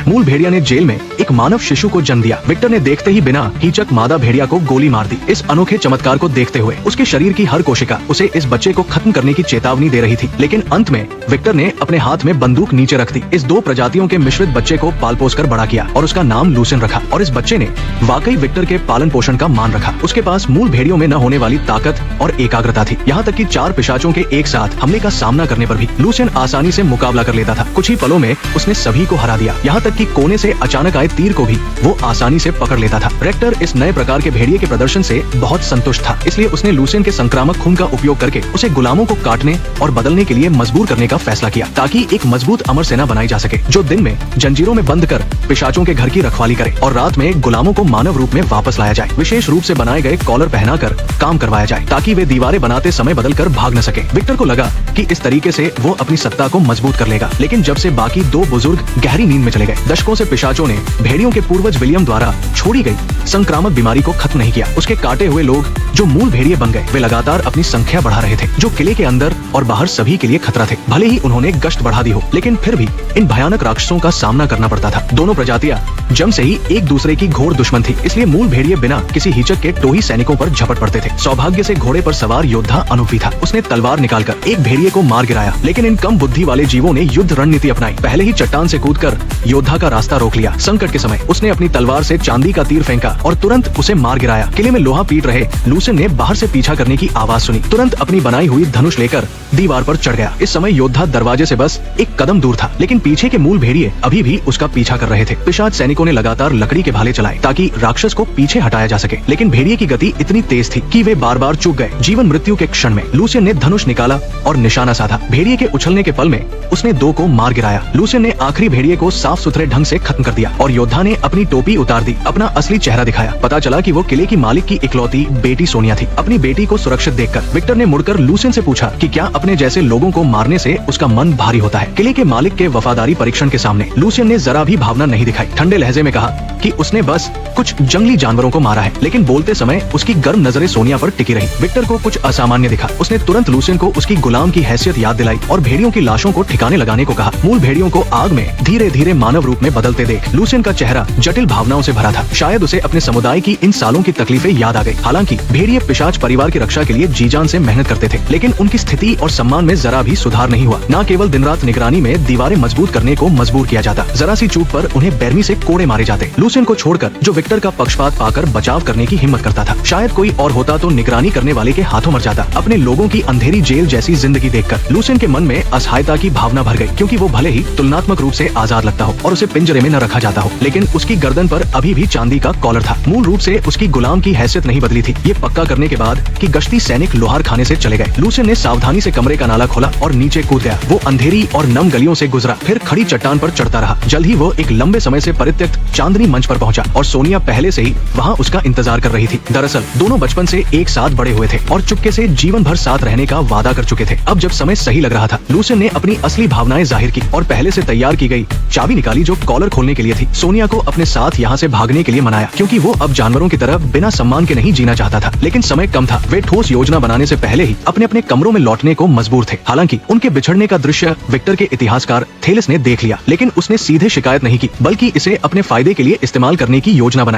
मूल भेड़िया ने जेल में एक मानव शिशु को जन्म दिया। विक्टर ने देखते ही बिना हिचक मादा भेड़िया को गोली मार दी। इस अनोखे चमत्कार को देखते हुए उसके शरीर की हर कोशिका उसे इस बच्चे को खत्म करने की चेतावनी दे रही थी, लेकिन अंत में विक्टर ने अपने हाथ में बंदूक नीचे रख दी। इस दो प्रजातियों के मिश्रित बच्चे को पाल पोस कर बड़ा किया और उसका नाम लूसियन रखा। और इस बच्चे ने वाकई विक्टर के पालन पोषण का मान रखा। उसके पास मूल भेड़ियों में न होने वाली ताकत और एकाग्रता थी। यहाँ तक कि 4 पिशाचों के एक साथ हमले का सामना करने पर भी लूसियन आसानी से मुकाबला कर लेता था। कुछ ही पलों में उसने सभी को हरा दिया। यहाँ तक कि कोने से अचानक आए तीर को भी वो आसानी से पकड़ लेता था। रेक्टर इस नए प्रकार के भेड़िए के प्रदर्शन से बहुत संतुष्ट था, इसलिए उसने लूसियन के संक्रामक खून का उपयोग करके उसे गुलामों को काटने और बदलने के लिए मजबूर करने का फैसला किया, ताकि एक मजबूत अमर सेना बनाई जा सके, जो दिन में जंजीरों में बंद कर पिशाचों के घर की रखवाली करे और रात में गुलामों को मानव रूप में वापस लाया जाए। विशेष रूप से बनाए गए कॉलर पहनाकर काम करवाया जाए, ताकि वे दीवारें बनाते समय बदल कर भाग न सके। विक्टर को लगा कि इस तरीके से वो अपनी सत्ता को मजबूत कर लेगा, लेकिन जब से बाकी 2 बुजुर्ग गहरी नींद में चले गए, दशकों से पिशाचों ने भेड़ियों के पूर्वज विलियम द्वारा छोड़ी गई संक्रामक बीमारी को खत्म नहीं किया। उसके काटे हुए लोग जो मूल भेड़िए बन गए, वे लगातार अपनी संख्या बढ़ा रहे थे, जो किले के अंदर और बाहर सभी के लिए खतरा थे। भले ही उन्होंने गश्त बढ़ा दी हो, लेकिन फिर भी इन भयानक राक्षसों का सामना करना पड़ता था। दोनों प्रजातियां जन्म से ही एक दूसरे की घोर दुश्मन थी, इसलिए मूल भेड़िए बिना किसी हिचक के टोही सैनिकों पर झपट पड़ते थे। सौभाग्य से घोड़े पर सवार योद्धा अनूप भी था। उसने तलवार निकालकर एक भेड़िए को मार गिराया, लेकिन इन कम बुद्धि वाले जीवों ने युद्ध रणनीति अपनाई। पहले ही चट्टान से कूदकर योद्धा का रास्ता रोक लिया। संकट के समय उसने अपनी तलवार से चांदी का तीर फेंका और तुरंत उसे मार गिराया। किले में लोहा पीट रहे लूसियन ने बाहर से पीछा करने की आवाज सुनी, तुरंत अपनी बनाई हुई धनुष लेकर दीवार पर चढ़ गया। इस समय योद्धा दरवाजे से बस एक कदम दूर था, लेकिन पीछे के मूल भेड़िए अभी भी उसका पीछा कर रहे थे। पिशाच सैनिकों ने लगातार लकड़ी के भाले चलाए ताकि राक्षस को पीछे हटाया जा सके, लेकिन भेड़िए की गति इतनी तेज थी कि वे बार बार चूक गए। जीवन मृत्यु के क्षण में लूसियन ने धनुष निकाला और निशाना साधा। भेड़िए के उछलने के पल में उसने 2 को मार गिराया। लूसियन ने आखिरी भेड़िए को साफ सुथरे ढंग से खत्म कर दिया और योद्धा ने अपनी टोपी उतार दी, अपना असली चेहरा दिखाया। पता चला कि वो किले की मालिक की इकलौती बेटी सोनिया थी। अपनी बेटी को सुरक्षित देखकर विक्टर ने मुड़कर लूसियन से पूछा कि क्या अपने जैसे लोगों को मारने से उसका मन भारी होता है। किले के मालिक के वफादारी परीक्षण के सामने लूसियन ने जरा भी भावना नहीं दिखाई। ठंडे लहजे में कहा कि उसने बस कुछ जंगली जानवरों को मारा है, लेकिन बोलते समय उसकी गर्म नजरें सोनिया पर टिकी रही। विक्टर को कुछ असामान्य दिखा। उसने तुरंत लूसियन को उसकी गुलाम की हैसियत याद दिलाई और भेड़ियों की लाशों को ठिकाने लगाने को कहा। मूल भेड़ियों को आग में धीरे धीरे मानव रूप में बदलते देख लूसियन का चेहरा जटिल भावनाओं से भरा था। शायद उसे अपने समुदाय की इन सालों की तकलीफें याद आ गई। हालांकि भेड़िए पिशाच परिवार की रक्षा के लिए जी जान से मेहनत करते थे, लेकिन उनकी स्थिति और सम्मान में जरा भी सुधार नहीं हुआ। न केवल दिन रात निगरानी में दीवारें मजबूत करने को मजबूर किया जाता, जरा सी चूक पर उन्हें बेरमी से कोड़े मारे जाते। लूसियन को छोड़कर जो विक्टर का पक्षपात पाकर बचाव करने की हिम्मत करता था। शायद कोई और होता तो निगरानी करने वाले के हाथों मर जाता। अपने लोगों की अंधेरी जेल जैसी जिंदगी देखकर लूसियन के मन में असहायता की भावना भर गई, क्योंकि वो भले ही तुलनात्मक रूप से आजाद लगता हो और उसे पिंजरे में न रखा जाता हो, लेकिन उसकी गर्दन पर अभी भी चांदी का कॉलर था। मूल रूप से उसकी गुलाम की हैसियत नहीं बदली थी। ये पक्का करने के बाद कि गश्ती सैनिक लोहार खाने से चले गए, लूसियन ने सावधानी से कमरे का नाला खोला और नीचे कूद गया। वो अंधेरी और नम गलियों से गुजरा, फिर खड़ी चट्टान पर चढ़ता रहा। जल्द ही वो एक लंबे समय से परित्यक्त चांदनी मंच पर पहुंचा और सोनिया पहले से ही वहां उसका इंतजार कर रही थी। दरअसल दोनों बचपन से एक साथ बड़े हुए थे और चुपके से जीवन भर साथ रहने का वादा कर चुके थे। अब जब समय सही लग रहा था, लूसियन ने अपनी असली भावनाएं जाहिर की और पहले से तैयार की गई चाबी निकाली जो कॉलर खोलने के लिए थी। सोनिया को अपने साथ यहाँ से भागने के लिए मनाया, क्योंकि वो अब जानवरों की तरह बिना सम्मान के नहीं जीना चाहता था। लेकिन समय कम था। वे ठोस योजना बनाने से पहले ही अपने अपने कमरों में लौटने को मजबूर थे। हालांकि उनके बिछड़ने का दृश्य विक्टर के इतिहासकार थेलिस ने देख लिया, लेकिन उसने सीधे शिकायत नहीं की, बल्कि इसे अपने फायदे के लिए इस्तेमाल करने की योजना बनाई।